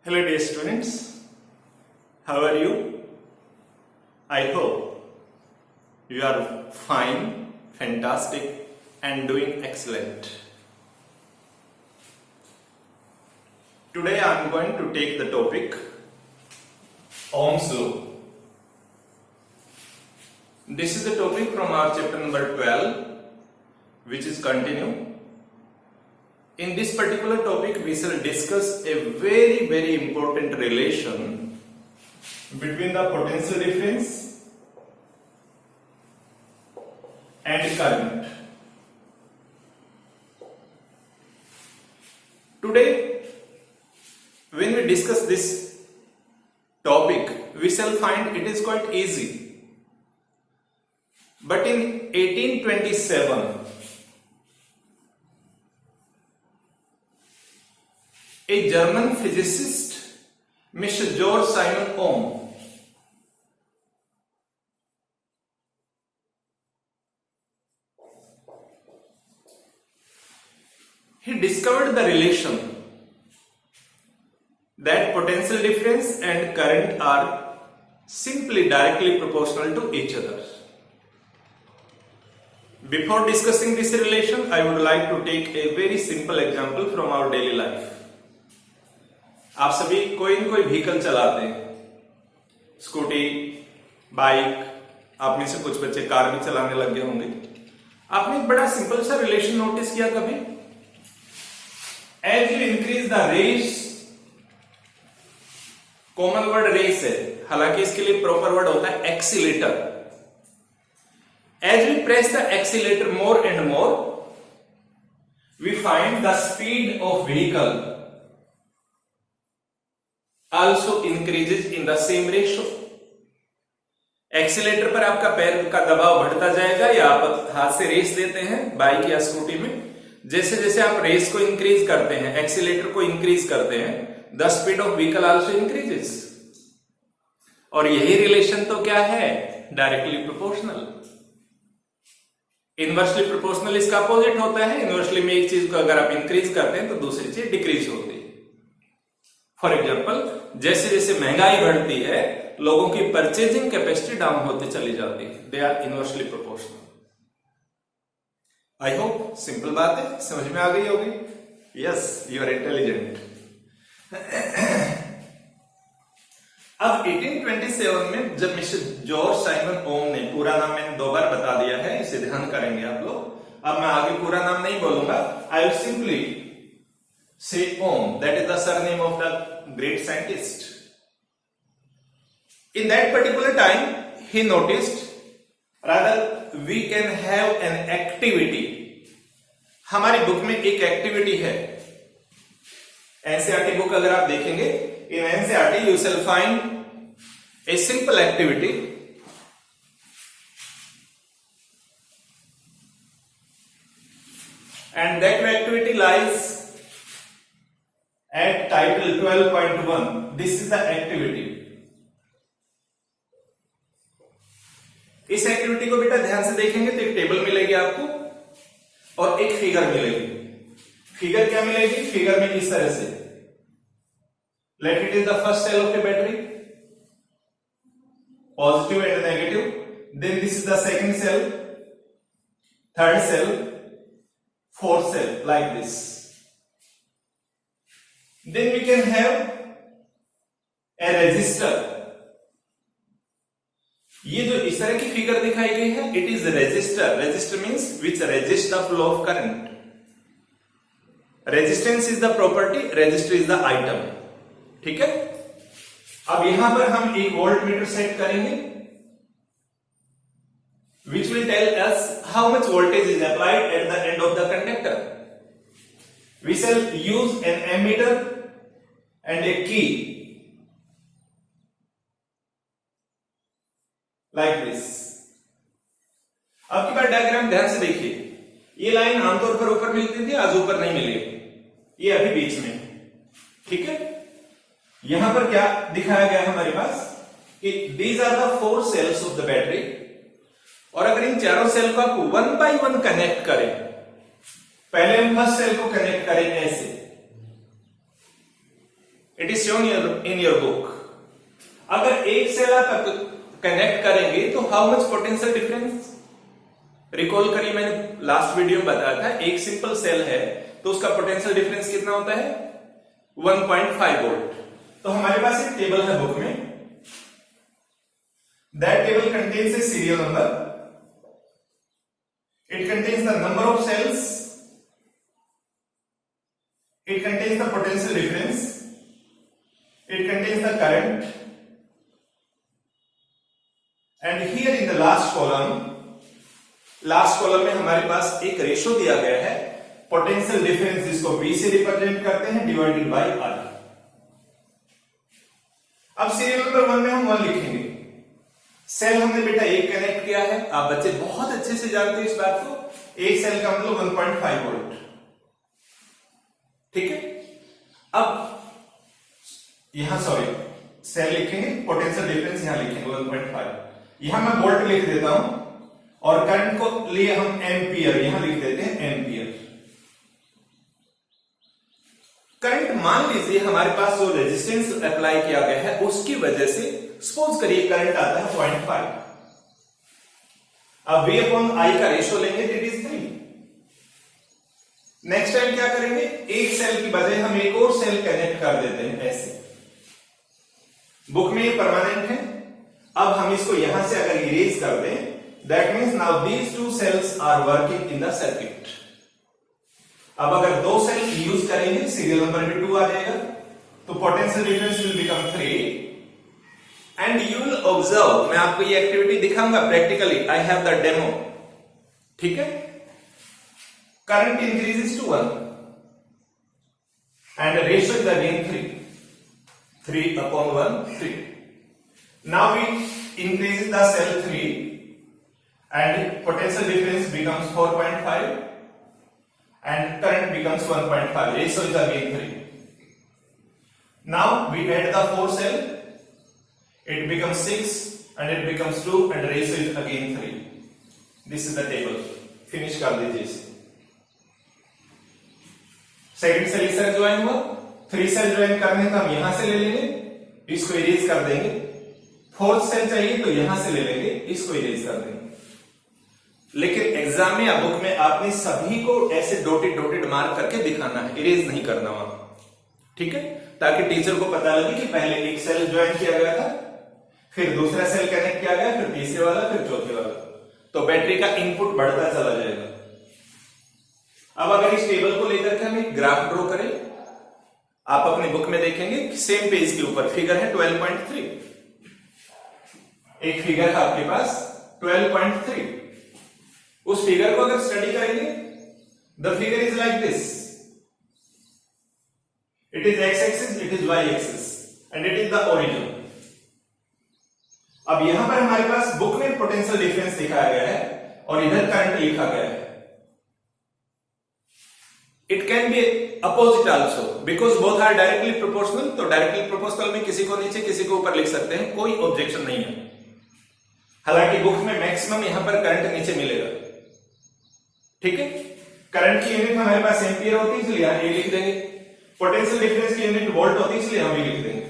Hello dear students, how are you? I hope you are fine, fantastic and doing excellent. Today I am going to take the topic Ohm's law. This is the topic from our chapter number 12, which is continue. In this particular topic, we shall discuss a very important relation between the potential difference and current. Today, when we discuss this topic, we shall find it is quite easy. But in 1827, a German physicist, Mr. George Simon Ohm, he discovered the relation that potential difference and current are simply directly proportional to each other. Before discussing this relation, I would like to take a very simple example from our daily life. आप सभी कोई न कोई vehicle चलाते हैं, scooty, bike, आप में से कुछ बच्चे कार भी चलाने लग गए होंगे। आपने एक बड़ा सिंपल सा रिलेशन नोटिस किया कभी? As you increase the race, common word race है, हालांकि इसके लिए प्रॉपर वर्ड होता है accelerator. As we press the accelerator more and more, we find the speed of vehicle also increases in the same ratio. Accelerator पर आपका पैर का दबाव बढ़ता जाएगा, या आप हाथ से रेस देते हैं बाइक या स्कूटी में, जैसे जैसे आप रेस को इंक्रीज करते हैं, एक्सीलेटर को इंक्रीज करते हैं, the speed of vehicle also increases. और यही रिलेशन तो क्या है? Directly proportional. इनवर्सली प्रोपोर्शनल इसका अपोजिट होता है। इनवर्सली में एक चीज को अगर आप इंक्रीज करते हैं तो दूसरी चीज डिक्रीज होती है। फॉर एग्जाम्पल, जैसे जैसे महंगाई बढ़ती है, लोगों की परचेजिंग कैपेसिटी डाउन होती चली जाती है। They are inversely proportional. I hope simple बात है, समझ में आ गई होगी। Yes, you are intelligent. अब 1827 में जब मिस्टर जॉर्ज साइमन ओम ने, पूरा नाम मैंने 2 बार बता दिया है, इसे ध्यान करेंगे आप लोग। अब मैं आगे पूरा नाम नहीं बोलूंगा, I will simply say Ohm, that is the surname of the great scientist. In that particular time, he noticed, rather we can have an activity. हमारी बुक में एक एक्टिविटी है। एनसीईआरटी बुक अगर आप देखेंगे, in NCERT you shall find a simple activity and that activity lies at title 12.1. This is the activity. इस activity को बेटा ध्यान से देखेंगे तो एक टेबल मिलेगी आपको और एक फिगर मिलेगी। फिगर क्या मिलेगी? फिगर में इस तरह से, let it is the first cell of a battery, positive and negative, then this is the second cell, third cell, fourth cell, like this. Then we can have a resistor. ये जो इस तरह की figure दिखाई गई है, it is a resistor. Resistor means which resists the flow of current. Resistance is the property, resistor is the item. ठीक है? अब यहां पर हम एक वोल्टमीटर सेट करेंगे, which will tell us how much voltage is applied at the end of the conductor. We shall use an ammeter and a key like this. आपकी बात डायग्राम ध्यान से देखिए। ये लाइन आमतौर पर ऊपर मिलती थी, आज ऊपर नहीं मिलेगी, ये अभी बीच में। ठीक है? यहां पर क्या दिखाया गया है हमारे पास कि these are the 4 cells of the battery, और अगर इन चारों सेल को आप 1 by 1 कनेक्ट करें, पहले हम फर्स्ट सेल को कनेक्ट करेंगे ऐसे, it is shown in your book. अगर एक सेल आप कनेक्ट करेंगे तो how much potential difference? Recall करिए, मैंने लास्ट वीडियो में बताया था एक सिंपल सेल है तो उसका पोटेंशियल डिफरेंस कितना होता है? 1.5 वोल्ट। तो हमारे पास एक टेबल है बुक में, that table contains a serial number, it contains the number of cells, it contains the potential difference, it contains the current, and here in the last column में हमारे पास एक रेशो दिया गया है पोटेंशियल डिफरेंस, जिसको V से represent करते हैं, डिवाइडेड बाय R। अब सीरियल नंबर 1 में हम 1 लिखेंगे। सेल हमने बेटा एक कनेक्ट किया है, आप बच्चे बहुत अच्छे से जानते हैं इस बात को। एक सेल का मतलब 1.5 वोल्ट, ठीक है। अब यहां सेल लिखेंगे, पोटेंशियल डिफरेंस यहां लिखेंगे 1.5, यहां मैं वोल्ट लिख देता हूं, और करंट को लिए हम एम्पियर यहां लिख देते हैं एम्पियर। करंट मान लीजिए हमारे पास जो रेजिस्टेंस अप्लाई किया गया है उसकी वजह से सपोज करिए करंट आता है 0.5। अब V अपॉन I का रेशो लेंगे, इट इज 3। नेक्स्ट टाइम क्या करेंगे, एक सेल की बजाय हम एक और सेल कनेक्ट कर देते हैं ऐसे। बुक में ये परमानेंट है, अब हम इसको यहां से अगर इरेज कर दें, that means now these two cells are working in the circuit. अब अगर दो सेल यूज करेंगे, सीरियल नंबर भी 2 आ जाएगा, तो potential difference will become 3। And you will observe, मैं आपको ये एक्टिविटी दिखाऊंगा practically, I have the demo, ठीक है। Current increases to 1 and the ratio is again 3. 3 upon 1, 3. Now we increase the cell 3 and potential difference becomes 4.5 and current becomes 1.5. Ratio is again 3. Now we add the 4 cell, it becomes 6 and it becomes 2 and ratio is again 3. This is the table. Finish कर दीजिए इसे। Second cell इस तरह join हुआ, 3 cell join करने का हम यहां से ले लेंगे, इसको इरेज कर देंगे। 4th सेल चाहिए तो यहां से ले लेंगे, इसको इरेज कर देंगे। लेकिन एग्जाम में या बुक में आपने सभी को ऐसे डॉटेड मार्क करके दिखाना है, इरेज नहीं करना वहां, ठीक है, ताकि टीचर को पता लगे कि पहले एक सेल ज्वाइन किया गया था, फिर दूसरा सेल कनेक्ट किया गया, फिर तीसरे वाला, फिर चौथे वाला, तो बैटरी का इनपुट बढ़ता चला जाएगा। अब अगर इस टेबल को लेकर के हम एक ग्राफ ड्रॉ करें, आप अपने बुक में देखेंगे सेम पेज के ऊपर फिगर है 12.3, एक फिगर है आपके पास 12.3। उस फिगर को अगर स्टडी करेंगे, the figure is like this, it is X axis, it is Y axis and it is the origin. अब यहां पर हमारे पास बुक में पोटेंशियल डिफरेंस दिखाया गया है और इधर करंट लिखा गया है। It can be opposite also because both are directly proportional, तो डायरेक्टली प्रोपोर्शनल में किसी को नीचे किसी को ऊपर लिख सकते हैं, कोई ऑब्जेक्शन नहीं है। हालांकि बुक में मैक्सिमम यहां पर करंट नीचे मिलेगा, ठीक है। करंट की यूनिट हमारे पास एम्पियर होती है, इसलिए यहां ए लिख देंगे। पोटेंशियल डिफरेंस की यूनिट वोल्ट होती है, इसलिए हम ये लिख देंगे।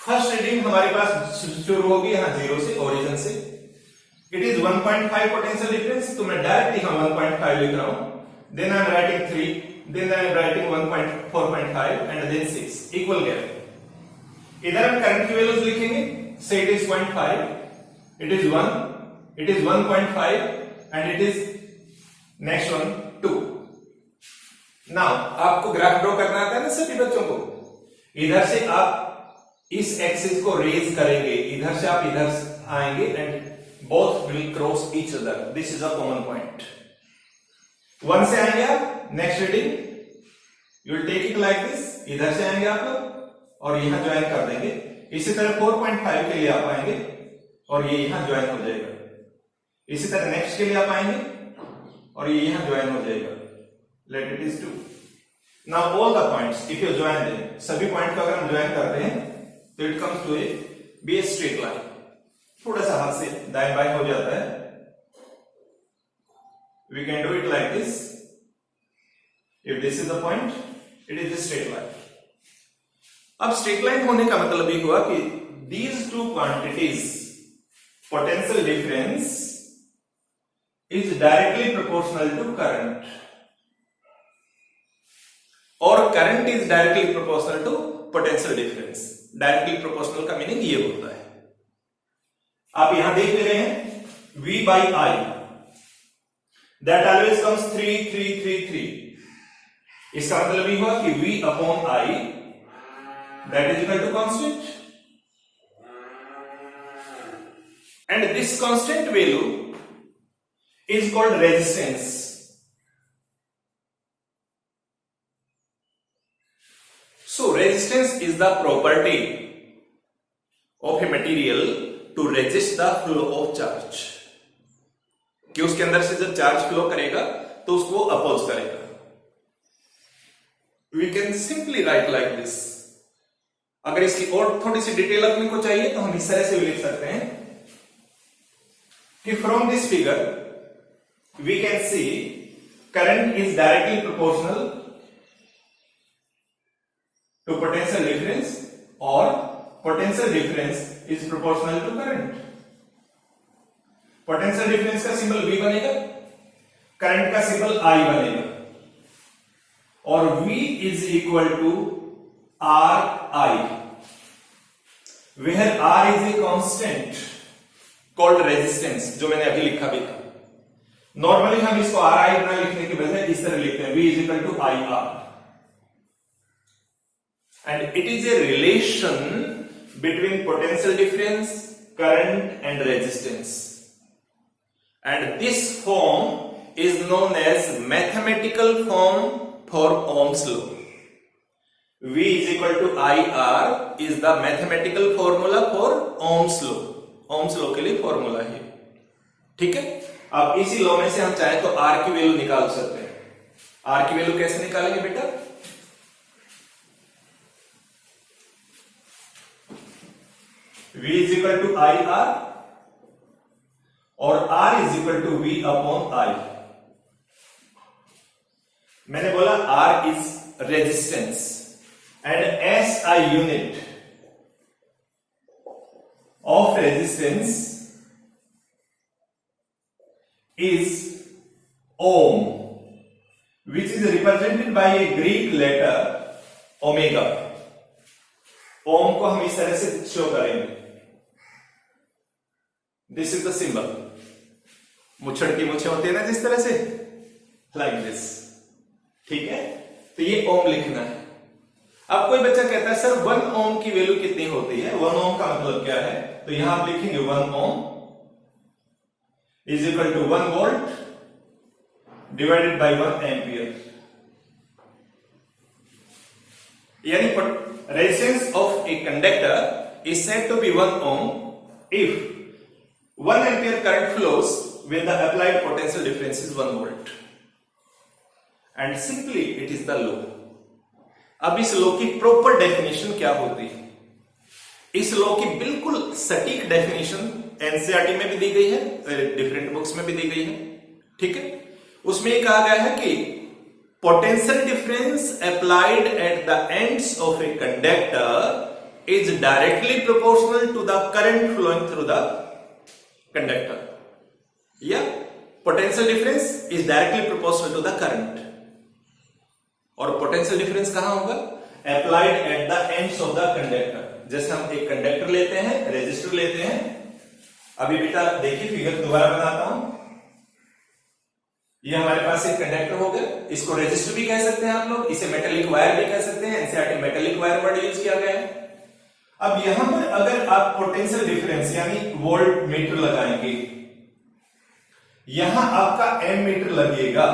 फर्स्ट रीडिंग हमारे पास शुरू होगी यहां 0 से, ओरिजिन से। इट इज 1.5 पोटेंशियल डिफरेंस, तो मैं डायरेक्ट यहां 1.5 लिख रहा हूं। Then I am writing 3, then I am writing 1.4.5 and then 6 equal gap। इधर हम करंट की वैल्यूज लिखेंगे, say it is 0.5, it is 1, it is 1.5 and it is next one 2। Now आपको ग्राफ ड्रॉ करना आता है ना सभी बच्चों को। इधर से आप इस एक्सिस को रेज करेंगे, इधर से आप इधर आएंगे and both will cross each other, this is a common point. 1 से आएंगे आप, next reading you will take it like this, इधर से आएंगे आप लोग और यहां ज्वाइन कर देंगे। इसी तरह 4.5 के लिए आप आएंगे और ये यहां ज्वाइन हो जाएगा। इसी तरह नेक्स्ट के लिए आप आएंगे और ये यहां ज्वाइन हो जाएगा। Let it is 2। Now all the points if you join them, सभी पॉइंट को अगर हम ज्वाइन करते हैं तो it comes to be a straight line. थोड़ा सा हाथ से दाएं बाएं हो जाता है। We can do it like this. If this is the point, it is a straight line. अब स्ट्रेट लाइन होने का मतलब ये हुआ कि these two quantities potential difference is directly proportional to current और current is directly proportional to potential difference. Directly proportional का meaning ये होता है, आप यहां देख ले रहे हैं V by I that always comes 3 3 3 3. इसका मतलब ये हुआ कि V upon I that is equal to constant and this constant value is called resistance. So resistance is the property of a material to resist the flow of charge. कि उसके अंदर से जब चार्ज फ्लो करेगा तो उसको oppose करेगा. We can simply write like this. अगर इसकी और थोड़ी सी डिटेल अपने को चाहिए तो हम इस तरह से भी लिख सकते हैं कि from this figure we can see current is directly proportional to potential difference or potential difference is proportional to current. Potential difference का सिंबल V बनेगा, करंट का सिंबल I बनेगा और V is equal to RI where R is a constant called resistance, जो मैंने अभी लिखा भी था. नॉर्मली हम इसको RI ना लिखने के बजाय इस तरह लिखते हैं V is equal to IR and it is a relation between potential difference, current and resistance. And this form is known as mathematical form for Ohm's law. V is equal to IR is the mathematical formula for Ohm's law. Ohm's law के लिए formula है, ठीक है. अब इसी law में से हम चाहे तो R की वैल्यू निकाल सकते हैं. R की वैल्यू कैसे निकालेंगे बेटा? V is equal to IR और R is equal to V upon I. मैंने बोला R is resistance and SI unit of resistance is ohm which is represented by a Greek letter omega. Ohm को हम इस तरह से show करेंगे. This is the symbol. मुछड़ की मुछे होती है ना जिस तरह से, लाइक दिस, ठीक है. तो ये ओम लिखना है. अब कोई बच्चा कहता है सर 1 ओम की वैल्यू कितनी होती है? 1 ओम का मतलब क्या है? तो यहां आप लिखेंगे 1 ohm is equal to 1 volt divided by 1 ampere. यानी resistance of a conductor is said to be 1 ohm if 1 ampere current flows when the applied potential difference is 1 volt. And simply it is the law. अब इस law की proper definition क्या होती है? इस law की बिल्कुल सटीक डेफिनेशन एनसीईआरटी में भी दी गई है, डिफरेंट बुक्स में भी दी गई है, ठीक है. उसमें ये कहा गया है कि potential difference applied at the ends of a conductor is directly proportional to the current flowing through the conductor. या potential difference is directly proportional to the current. और पोटेंशियल डिफरेंस कहां होगा? Applied at the ends of the conductor. जैसे हम एक conductor लेते हैं, resistor लेते हैं. अभी बेटा देखिए फिगर दोबारा बनाता हूं. ये हमारे पास एक कंडक्टर हो गया. इसको रेजिस्टर भी कह सकते हैं आप लोग, इसे मेटेलिक वायर भी कह सकते हैं. NCERT metallic wire word use किया गया है. अब यहां पर अगर आप पोटेंशियल डिफरेंस यानी वोल्ट मीटर लगाएंगे, यहां आपका एमीटर लगेगा.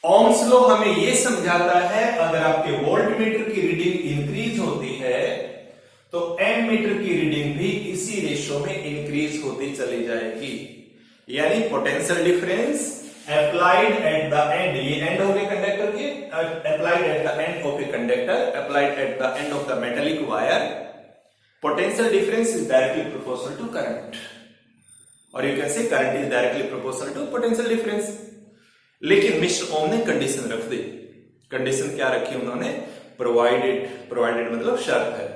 ओम्स लॉ हमें यह समझाता है अगर आपके वोल्ट मीटर की रीडिंग इंक्रीज होती है तो एमीटर की रीडिंग भी इसी रेशियो में इंक्रीज होती चली जाएगी. यानी potential difference applied at the end, ये एंड हो गए कंडक्टर के, applied at the end of a conductor, applied at the end of the metallic wire, potential difference is directly proportional to current. और you can say current is directly proportional to potential difference. लेकिन mister Ohm ने condition रख दी. Condition क्या रखी उन्होंने? Provided मतलब शर्त है,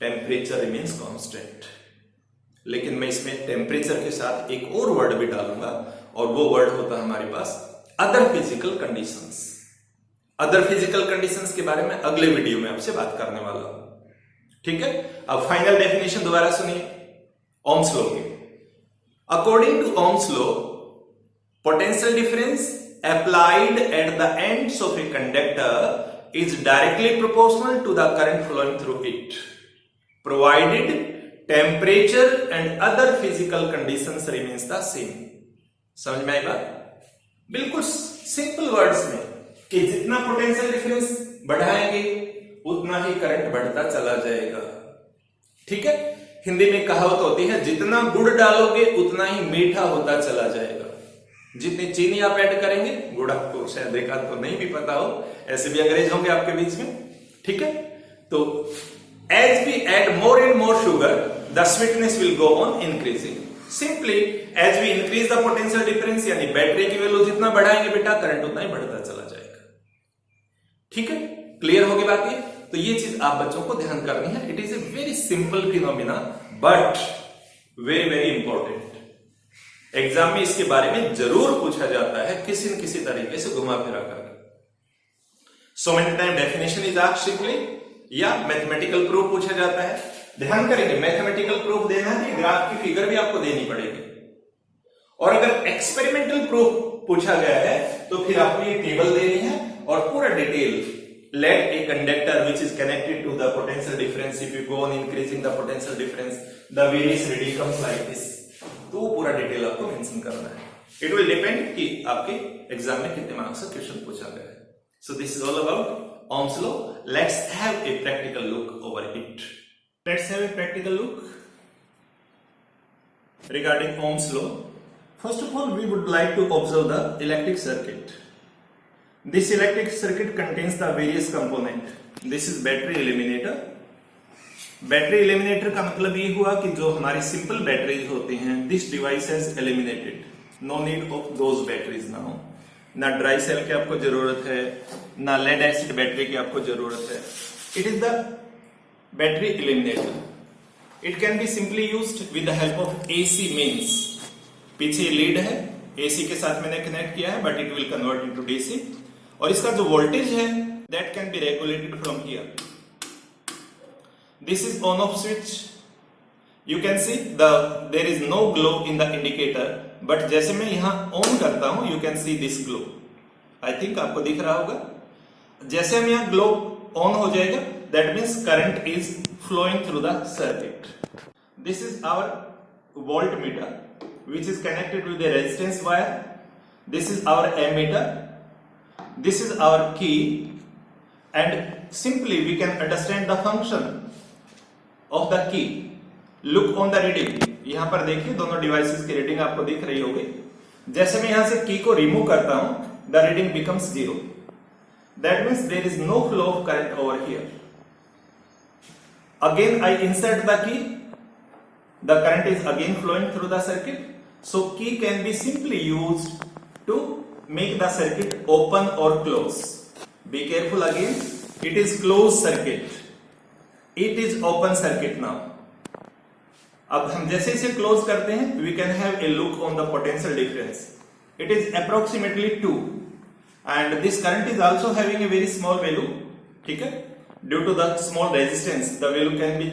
टेम्परेचर रिमेन्स कांस्टेंट। लेकिन मैं इसमें टेम्परेचर के साथ एक और वर्ड भी डालूंगा, और वो वर्ड होता है हमारे पास other physical conditions. Other physical conditions के बारे में अगले वीडियो में आपसे बात करने वाला हूं, ठीक है। अब फाइनल डेफिनेशन दोबारा सुनिए ओम्स लॉ की। According to Ohm's law, potential difference applied at the ends of a conductor is directly proportional to the current flowing through it, provided temperature and other physical conditions remains the same। समझ में आई बात? बिल्कुल simple words में कि जितना potential difference बढ़ाएंगे उतना ही current बढ़ता चला जाएगा, ठीक है। हिंदी में कहावत होती है, जितना गुड़ डालोगे उतना ही मीठा होता चला जाएगा। जितनी चीनी आप ऐड करेंगे, गुड़ आपको शायद देखा तो नहीं भी पता हो, ऐसे भी अंग्रेज होंगे आपके बीच में, ठीक है। तो as we add more and more sugar, the sweetness will go on increasing. Simply as we increase the potential difference, यानी बैटरी की वैल्यू जितना बढ़ाएंगे बेटा, करंट उतना ही बढ़ता चला जाएगा, ठीक है। क्लियर होगी बात ये? तो ये चीज आप बच्चों को ध्यान करनी है। It is a very simple phenomena but very very important. Exam में इसके बारे में जरूर पूछा जाता है किसी न किसी तरीके से घुमा फिरा करके। So many time definition is asked simply, या मैथमेटिकल प्रूफ पूछा जाता है। ध्यान करेंगे, मैथमेटिकल प्रूफ देना है, ग्राफ की फिगर भी आपको देनी पड़ेगी। और अगर एक्सपेरिमेंटल प्रूफ पूछा गया है तो फिर आपको ये टेबल देनी है और पूरा detail. Let a conductor which is connected to the potential difference, if you go on increasing the potential difference, the various reading comes like this। तो पूरा डिटेल आपको मेंशन करना है। इट विल डिपेंड कि आपके एग्जाम में कितने marks का क्वेश्चन पूछा गया है। So this is all about Ohm's law. Let's have a practical look over it. Let's have a practical look regarding Ohm's law. First of all we would like to observe the electric circuit. This electric circuit contains the various component. This is battery eliminator. Battery eliminator का मतलब ये हुआ कि जो हमारी simple batteries होती हैं, this device has eliminated, no need of those batteries now. ना ड्राई सेल की आपको जरूरत है, ना लेड एसिड बैटरी की आपको जरूरत है। It is the battery eliminator. It can be simply used with the help of AC means. पीछे लीड है, एसी के साथ मैंने कनेक्ट किया है, but it will convert into DC. और इसका जो वोल्टेज है that can be regulated from here. This is on off switch. You can see there is no glow in the indicator, but जैसे मैं यहां ऑन करता हूं you can see this glow. I think आपको दिख रहा होगा। जैसे हम यहां ग्लो ऑन हो जाएगा, that means current is flowing through the circuit. This is our voltmeter which is connected with the resistance wire. This is our ammeter. This is our key, and simply we can understand the function of the key. Look on the reading. यहां पर देखिए दोनों devices की reading आपको दिख रही होगी। जैसे मैं यहां से की को रिमूव करता हूं, the reading becomes 0. That means there is no flow of current over here. Again I insert the key. The current is again flowing through the circuit. So key can be simply used to make the circuit open or close. Be careful again. It is closed circuit. It is open circuit now. अब हम जैसे इसे close करते हैं, we can have a look on the potential difference. It is approximately 2, and this current is also having a very small value. ठीक है? Due to the small resistance, the value can be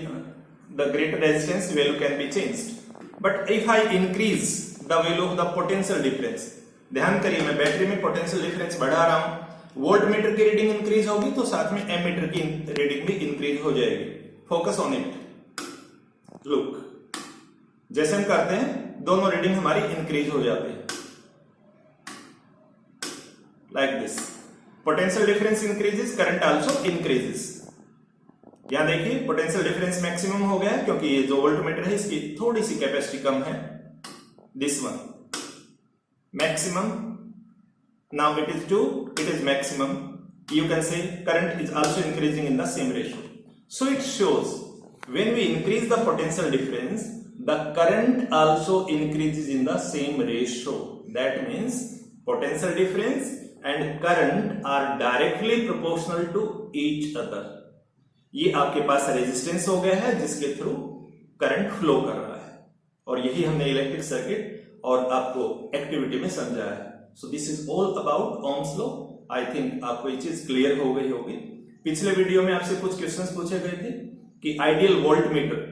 the greater resistance value can be changed. But if I increase the value of the potential difference, ध्यान करिए मैं battery में potential difference बढ़ा रहा हूं, volt meter की reading increase होगी तो साथ में एमीटर की रीडिंग भी इंक्रीज हो जाएगी। Focus on it. लुक, जैसे हम करते हैं दोनों रीडिंग हमारी इंक्रीज हो जाती है, like this. Potential difference increases, current also increases. यहां देखिए पोटेंशियल डिफरेंस मैक्सिमम हो गया है क्योंकि ये जो वोल्टमीटर है इसकी थोड़ी सी कैपेसिटी कम है। This one maximum, now it is 2, it is maximum. You can say current is also increasing in the same ratio. So it shows when we increase the potential difference, the current also increases in the same ratio. That means potential difference and current are directly proportional to each other. ये आपके पास resistance हो गया है जिसके through current flow कर रहा है, और यही हमने इलेक्ट्रिक सर्किट और आपको एक्टिविटी में समझा है. So this is all about Ohm's law. I think आपको ये चीज क्लियर हो गई होगी. पिछले वीडियो में आपसे कुछ क्वेश्चंस पूछे गए थे कि आइडियल वोल्टमीटर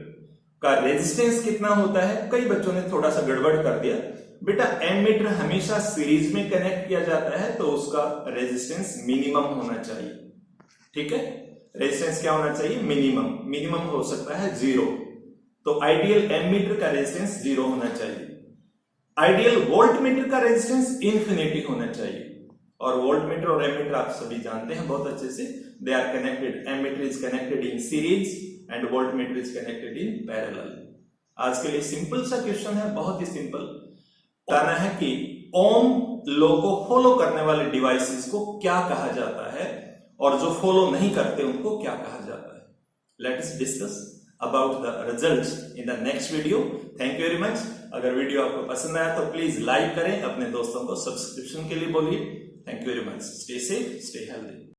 का रेजिस्टेंस कितना होता है. कई बच्चों ने थोड़ा सा गड़बड़ कर दिया. बेटा एमीटर हमेशा सीरीज में कनेक्ट किया जाता है तो उसका रेजिस्टेंस मिनिमम होना चाहिए. ठीक है, रेजिस्टेंस क्या होना चाहिए? मिनिमम. मिनिमम हो सकता है 0. तो आइडियल एमीटर का रेजिस्टेंस 0 होना चाहिए. आइडियल वोल्टमीटर का रेजिस्टेंस इंफिनिटी होना चाहिए. और वोल्टमीटर और एमीटर आप सभी जानते हैं बहुत अच्छे से. They are connected. Ammeter is connected in series and voltmeter is connected in parallel. आज के लिए सिंपल सा क्वेश्चन है, बहुत ही सिंपल. बताना है कि ओम लॉ को फॉलो करने वाले डिवाइसेस को क्या कहा जाता है और जो फॉलो नहीं करते उनको क्या कहा जाता है. Let us discuss about the results in the next video. Thank you very much. अगर वीडियो आपको पसंद आया तो प्लीज लाइक करें, अपने दोस्तों को सब्सक्रिप्शन के लिए बोलिए. Thank you very much. Stay safe, stay healthy.